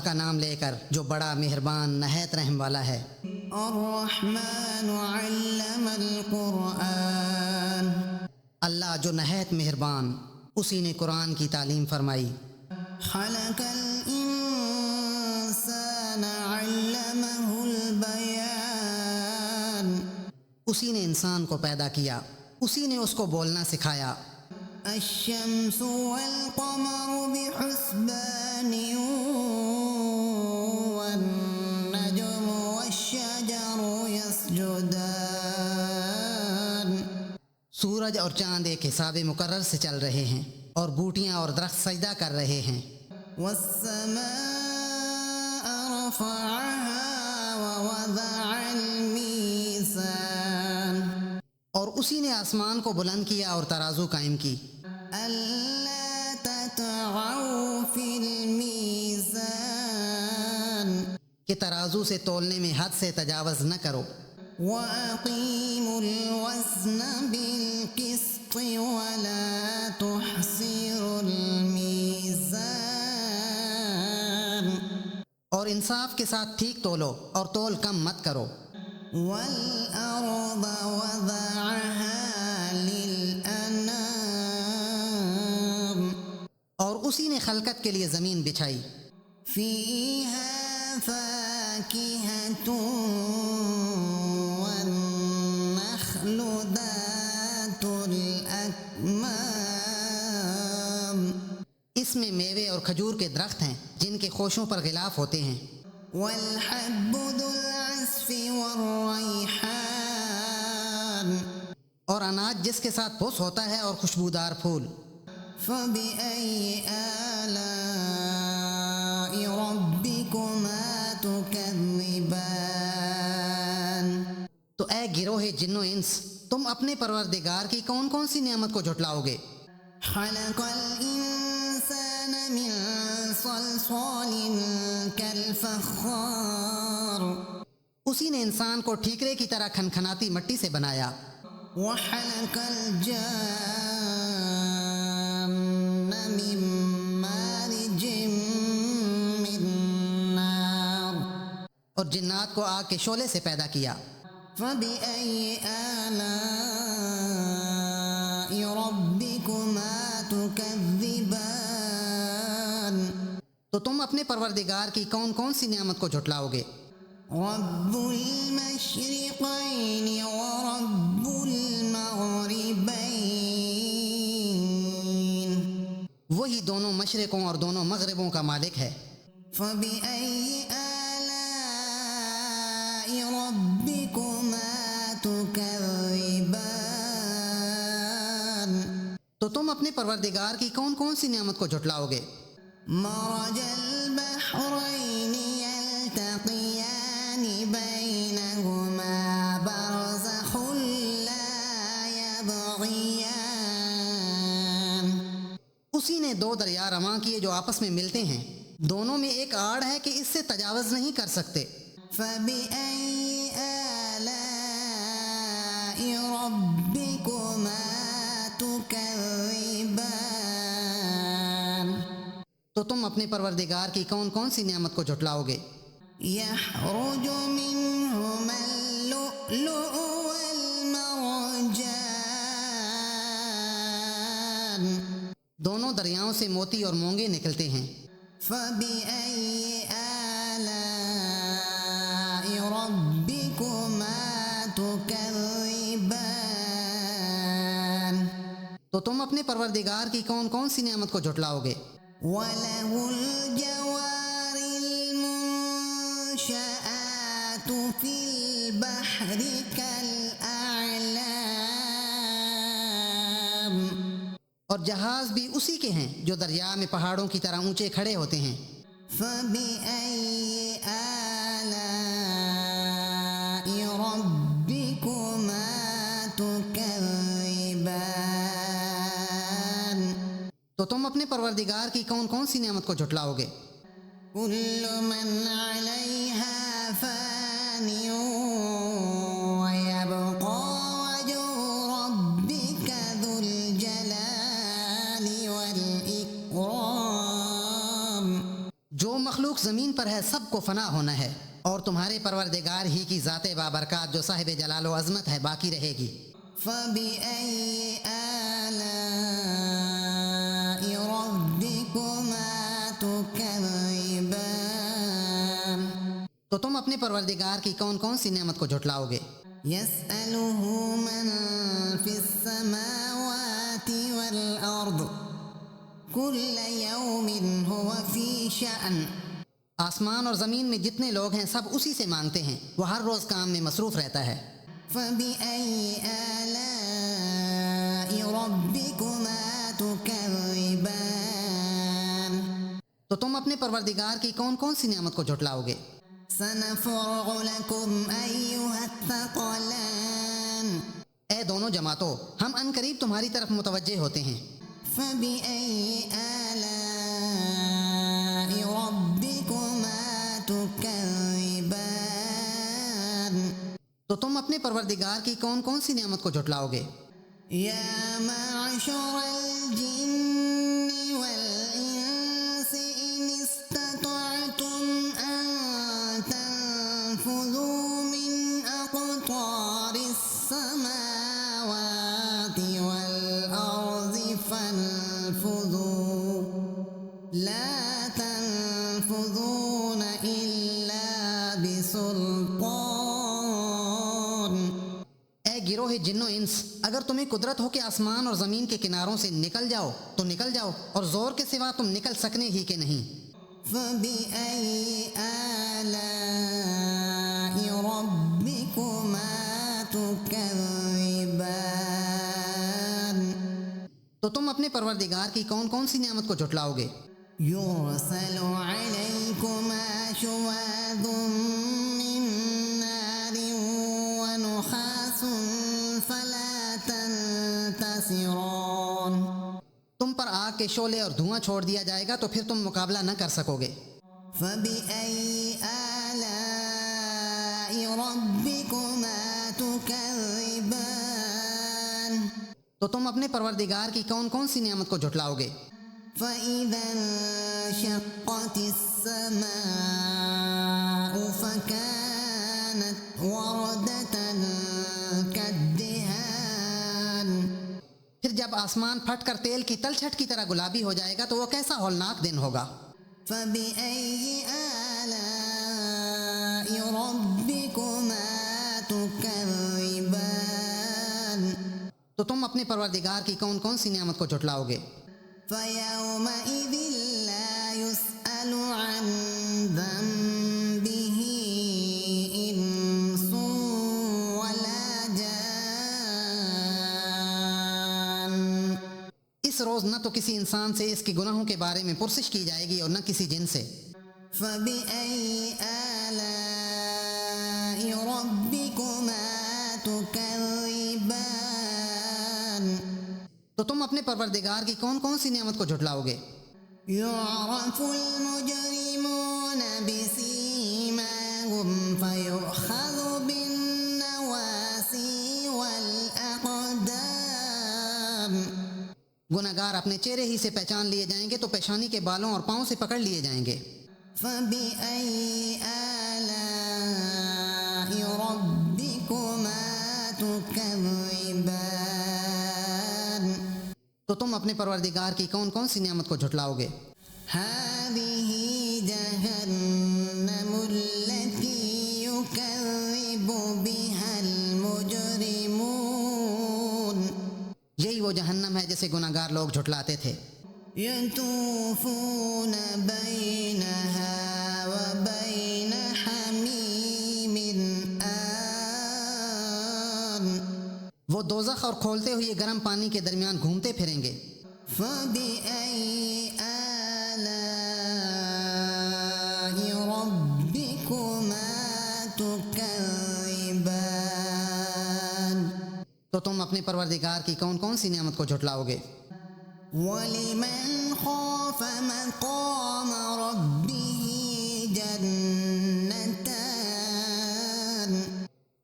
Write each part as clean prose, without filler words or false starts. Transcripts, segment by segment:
کا نام لے کر جو بڑا مہربان نہایت رحم والا ہے۔ الرحمن علم القرآن، اللہ جو نہایت مہربان، اسی نے قرآن کی تعلیم فرمائی۔ خلق الانسان علمہ البیان، اسی نے انسان کو پیدا کیا، اسی نے اس کو بولنا سکھایا۔ الشمس والقمر بحسبان والنجم والشجر يسجدان، سورج اور چاند ایک حساب مقرر سے چل رہے ہیں، اور بوٹیاں اور درخت سجدہ کر رہے ہیں۔ والسماء رفعها ووضع الميزان، اور اسی نے آسمان کو بلند کیا اور ترازو قائم کی۔ ألا تطغوا في الميزان، کہ ترازو سے تولنے میں حد سے تجاوز نہ کرو۔ وأقيموا الوزن بالقسط ولا تحصروا الميزان، اور انصاف کے ساتھ ٹھیک تولو اور تول کم مت کرو۔ والأرض وضعها للأنام، اور اسی نے خلقت کے لیے زمین بچھائی۔ فيها فاكهة والنخل ذات الأكمام، اس میں میوے اور کھجور کے درخت ہیں جن کے خوشوں پر غلاف ہوتے ہیں۔ والحب ذو العصف والريحان، اور اناج جس کے ساتھ پوس ہوتا ہے اور خوشبودار پھول۔ فبأي آلاء ربكما تكذبان، تو اے گروہ جن و انس، تم اپنے پروردگار کی کون کون سی نعمت کو جھٹلاؤ گے؟ خلق الإنسان من صلصال كالفخار، اسی نے انسان کو ٹھیکرے کی طرح کھنکھناتی مٹی سے بنایا۔ وخلق الجان من مارج من نار، اور جنات کو آگ کے شعلے سے پیدا کیا۔ فبأي آلاء ربكما تكذبان، تو تم اپنے پروردگار کی کون کون سی نعمت کو جھٹلاؤ گے؟ رب المشرقين ورب المغربين، وہی دونوں مشرقوں اور دونوں مغربوں کا مالک ہے۔ فبأي آلاء ربكما تكذبان، تو تم اپنے پروردگار کی کون کون سی نعمت کو جھٹلاؤ گے؟ مرج البحرين يلتقيان بينهما برزخ لا يبغيان، اسی نے دو دریا رواں کیے جو آپس میں ملتے ہیں، دونوں میں ایک آڑ ہے کہ اس سے تجاوز نہیں کر سکتے۔ فبأي آلاء ربكما تكذبان، تو تم اپنے پروردگار کی کون کون سی نعمت کو جھٹلاؤ گے؟ يخرج منهما اللؤلؤ والمرجان، دونوں دریاؤں سے موتی اور مونگے نکلتے ہیں۔ فبأي آلاء ربكما تكذبان، تو تم اپنے پروردگار کی کون کون سی نعمت کو جھٹلاؤ گے؟ وله الجوار المنشآت في البحر كالأعلام، اور جہاز بھی اسی کے ہیں جو دریا میں پہاڑوں کی طرح اونچے کھڑے ہوتے ہیں۔ فبأي آلاء ربكما تكذبان، تو تم اپنے پروردگار کی کون کون سی نعمت کو جھٹلاؤ گے؟ كل من عليها فان ويبقى وجه ربك ذو الجلال والإكرام، جو مخلوق مخلوق زمین پر ہے سب کو فنا ہونا ہے، اور تمہارے پروردگار ہی کی ذات بابرکات جو صاحب جلال و عظمت ہے باقی رہے گی۔ فبأي آلاء ربكما تكذبان تو تم اپنے پروردگار کی کون کون سی نعمت کو جھٹلاؤ گے؟ يسأله من في السماوات والأرض كل يوم هو في شأن آسمان اور زمین میں جتنے لوگ ہیں سب اسی سے مانگتے ہیں، وہ ہر روز کام میں مصروف رہتا ہے۔ فبأي آلاء ربكما تكذبان تو تم اپنے پروردگار کی کون کون سی نعمت کو جھٹلاؤ گے؟ سنفرغ لكم أيها الثقلان اے دونوں جماعتوں، ہم ان قریب تمہاری طرف متوجہ ہوتے ہیں۔ فبأي آلاء ربكما تكذبان تو تم اپنے پروردگار کی کون کون سی نعمت کو جھٹلاؤ گے؟ يا معشر الجن والإنس إن استطعتم أن تنفذوا من أقطار السماوات والأرض فانفذوا لا تنفذون إلا بسلطان اے گروہ جن و انس، اگر تمہیں قدرت ہو کہ آسمان اور زمین کے کناروں سے نکل جاؤ تو نکل جاؤ، اور زور کے سوا تم نکل سکنے ہی کہ نہیں۔ فبأي آلاء ربكما تكذبان تو تم اپنے پروردگار کی کون کون سی نعمت کو جھٹلاؤ گے؟ يرسل عليكما شواظ من نار ونحاس فلا تنتصران تم پر آگ کے شعلے اور دھواں چھوڑ دیا جائے گا تو پھر تم مقابلہ نہ کر سکو گے۔ فبأي آلاء ربكما تكذبان تو تم اپنے پروردگار کی کون کون سی نعمت کو جھٹلاؤ گے؟ فإذا انشقت السماء فكانت وردة كالدهان پھر جب آسمان پھٹ کر تیل کی تلچھٹ کی طرح گلابی ہو جائے گا تو وہ کیسا ہولناک دن ہوگا۔ فبأي آلاء ربكما تكذبان تو تم اپنے پروردگار کی کون کون سی نعمت کو جھٹلاؤ گے؟ فيومئذ لا يسأل عن ذنبه إنس ولا جان اس روز نہ تو کسی انسان سے اس کے گناہوں کے بارے میں پرسش کی جائے گی اور نہ کسی جن سے۔ فبأي آلاء ربكما تكذبان تو تم اپنے پروردگار کی کون کون سی نعمت کو جھٹلاؤ گے؟ يعرف المجرمون بسيماهم فيؤخذ بالنواسي والأقدام گناہگار اپنے چہرے ہی سے پہچان لیے جائیں گے تو پیشانی کے بالوں اور پاؤں سے پکڑ لیے جائیں گے۔ فبأي آلاء ربكما تكذبان تو تم اپنے پروردگار کی کون کون سی نعمت کو جھٹلاؤ گے؟ هذه جهنم التي يكذب بها المجرمون یہی وہ جہنم ہے جسے گناہگار لوگ جھٹلاتے تھے۔ يطوفون بينها وبين حميم آن وہ دوزخ اور کھولتے ہوئے گرم پانی کے درمیان گھومتے پھریں گے۔ فبأي آلاء ربكما تكذبان تو تم اپنے پروردگار کی کون کون سی نعمت کو جھٹلاؤ گے؟ ولمن خاف مقام ربه جنتان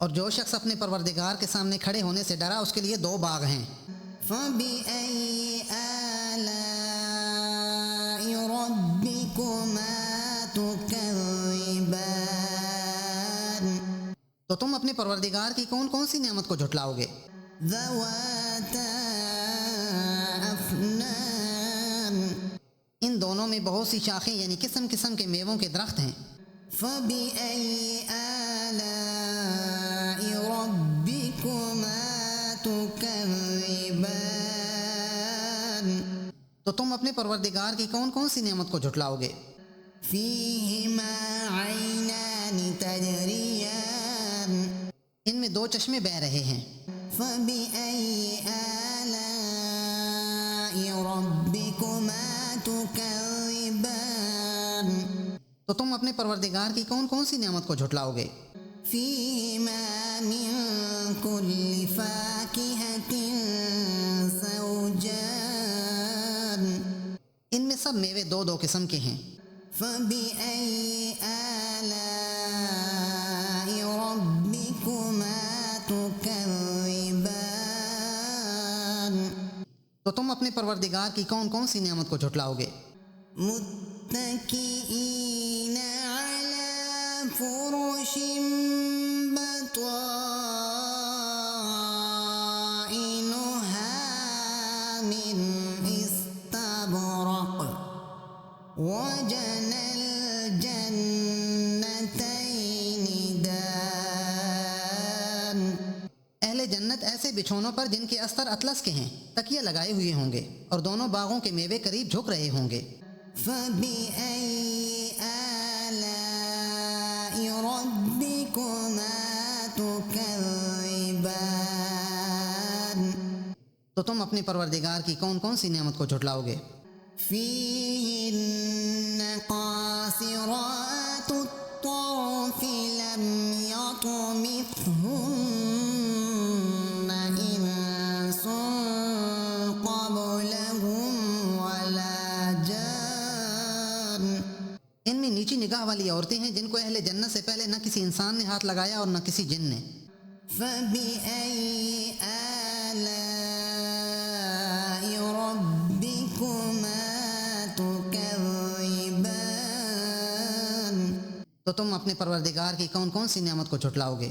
اور جو شخص اپنے پروردگار کے سامنے کھڑے ہونے سے ڈرا اس کے لیے 2 باغ ہیں۔ فبأي آلاء ربكما تكذبان تو تم اپنے پروردگار کی کون کون سی نعمت کو جھٹلاؤ گے؟ ذواتا أفنان ان دونوں میں بہت سی شاخیں یعنی قسم قسم کے میووں کے درخت ہیں۔ فبأي آلاء ربكما تكذبان تو تم اپنے پروردگار کی کون کون سی نعمت کو جھٹلاؤ گے؟ فيهما عينان تجريان ان میں دو چشمے بہہ رہے ہیں۔ فبأي آلاء ربكما تكذبان تو تم اپنے پروردگار کی کون کون سی نعمت کو جھٹلاؤ گے؟ فيهما من كل فاكهة زوجان ان میں سب میوے دو دو قسم کے ہیں۔ فبأي آلاء ربكما تكذبان تو تم اپنے پروردگار کی کون کون سی نعمت کو جھٹلاؤ گے؟ متكئين على فرش بطائنها من استبرق وجنى الجنتين دان اہل جنت ایسے بچھونوں پر جن کے استر اطلس کے ہیں تکیے لگائے ہوئے ہوں گے اور دونوں باغوں کے میوے قریب جھک رہے ہوں گے۔ فبأي آلاء ربكما تكذبان تو تم اپنے پروردگار کی کون کون سی نعمت کو جھٹلاؤ گے؟ فيهن قاصرات الطرف لم يطمثهن إنس قبلهم ولا جان ان میں نیچی نگاہ والی عورتیں ہیں جن کو اہل جنت سے پہلے نہ کسی انسان نے ہاتھ لگایا اور نہ کسی جن نے۔ فبأي آلاء ربكما تكذبان تو تم اپنے پروردگار کی کون کون سی نعمت کو جھٹلاؤ گے؟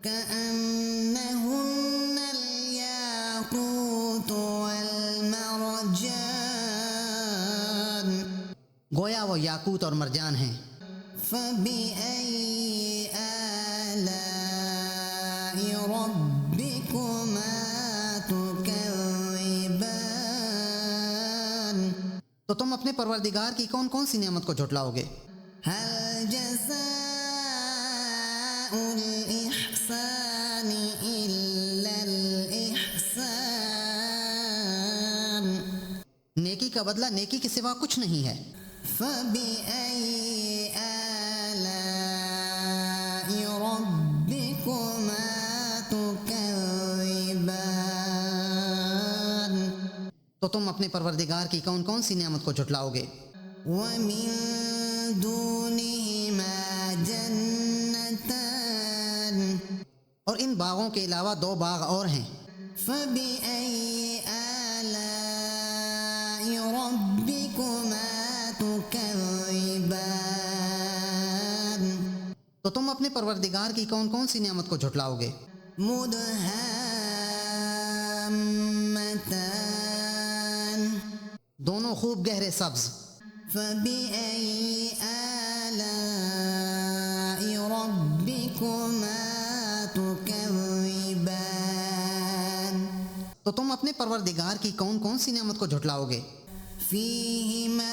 كأنهن الياقوت والمرجان گویا وہ یاقوت اور مرجان ہیں۔ فبأي آلاء ربكما تكذبان تو تم اپنے پروردگار کی کون کون سی نعمت کو جھٹلاؤ گے؟ هل جزاء الإحسان إلا الإحسان نیکی کا بدلہ نیکی کے سوا کچھ نہیں ہے۔ فبأي آلاء ربكما تكذبان تو تم اپنے پروردگار کی کون کون سی نعمت کو جھٹلاؤ گے؟ ومن دونهما جنتان اور ان باغوں کے علاوہ دو باغ اور ہیں۔ فبأي آلاء ربكما تكذبان تو تم اپنے پروردگار کی کون کون سی نعمت کو جھٹلاؤ گے؟ مدهامتان دونوں خوب گہرے سبز۔ فبأي آلاء ربكما تكذبان تو تم اپنے پروردگار کی کون کون سی نعمت کو جھٹلاؤ گے؟ فيهما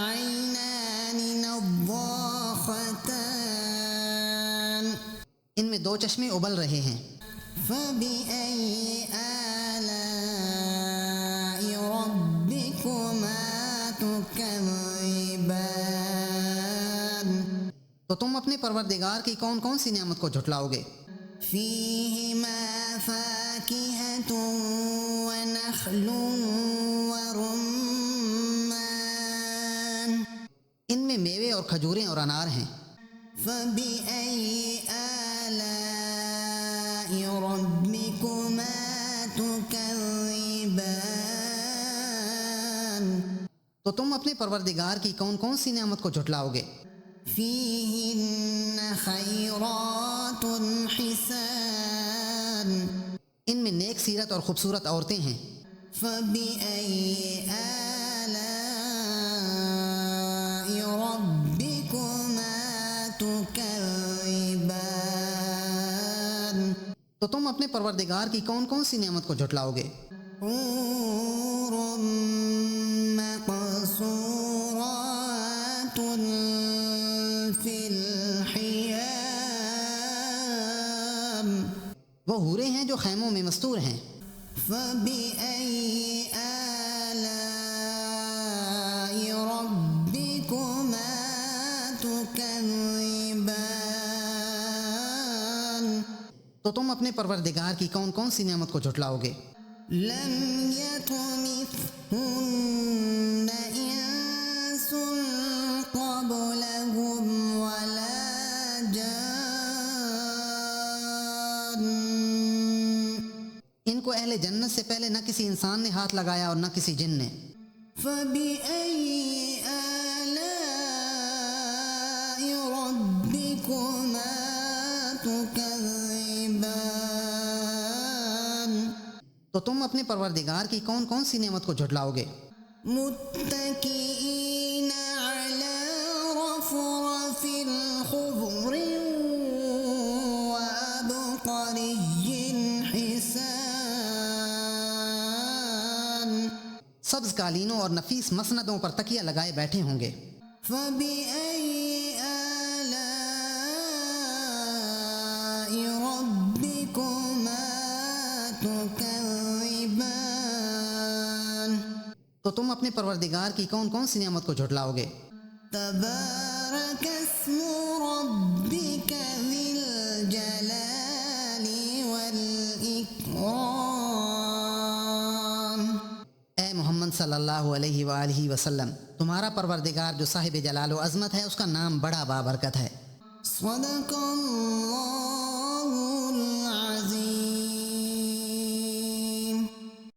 عينان نضاختان ان میں دو چشمے ابل رہے ہیں۔ فبأي آلاء ربكما تكذبان تو تم اپنے پروردگار کی کون کون سی نعمت کو جھٹلاؤ گے؟ فيهما فاكهة ونخل ورمان ان میں میوے اور کھجوریں اور انار ہیں۔ فبأي آلاء ربكما تكذبان تو تم اپنے پروردگار کی کون کون سی نعمت کو جھٹلاؤ گے؟ فيهن خيرات حسان ان میں نیک سیرت اور خوبصورت عورتیں ہیں. فبأي آلاء ربكما تكذبان تو تم اپنے پروردگار کی کون کون سی نعمت کو جھٹلاؤ گے؟ حور مقصورات في الخيام وہ حوریں ہیں جو خیموں میں مستور ہیں. فبأي آلاء ربكما تكذبان تو تم اپنے پروردگار کی کون کون سی نعمت کو جھٹلاؤ گے؟ لم يطمثهن إنس قبلهم ولا جان ان کو اہل جنت سے پہلے نہ کسی انسان نے ہاتھ لگایا اور نہ کسی جن نے. فبأي آلاء ربكما تكذبان تو تم اپنے پروردگار کی کون کون سی نعمت کو جھٹلاؤ گے؟ متكئين على رفرف خضر وعبقري حسان سبز قالینوں اور نفیس مسندوں پر تکیہ لگائے بیٹھے ہوں گے. فبأي آلاء ربكما تكذبان تو تم اپنے پروردگار کی کون کون سی نعمت کو جھٹلاؤ گے؟ تبارك اسم ربك ذي الجلال والإكرام اے محمد صلی اللہ علیہ وآلہ وسلم، تمہارا پروردگار جو صاحب جلال و عظمت ہے اس کا نام بڑا بابرکت ہے. صدق اللہ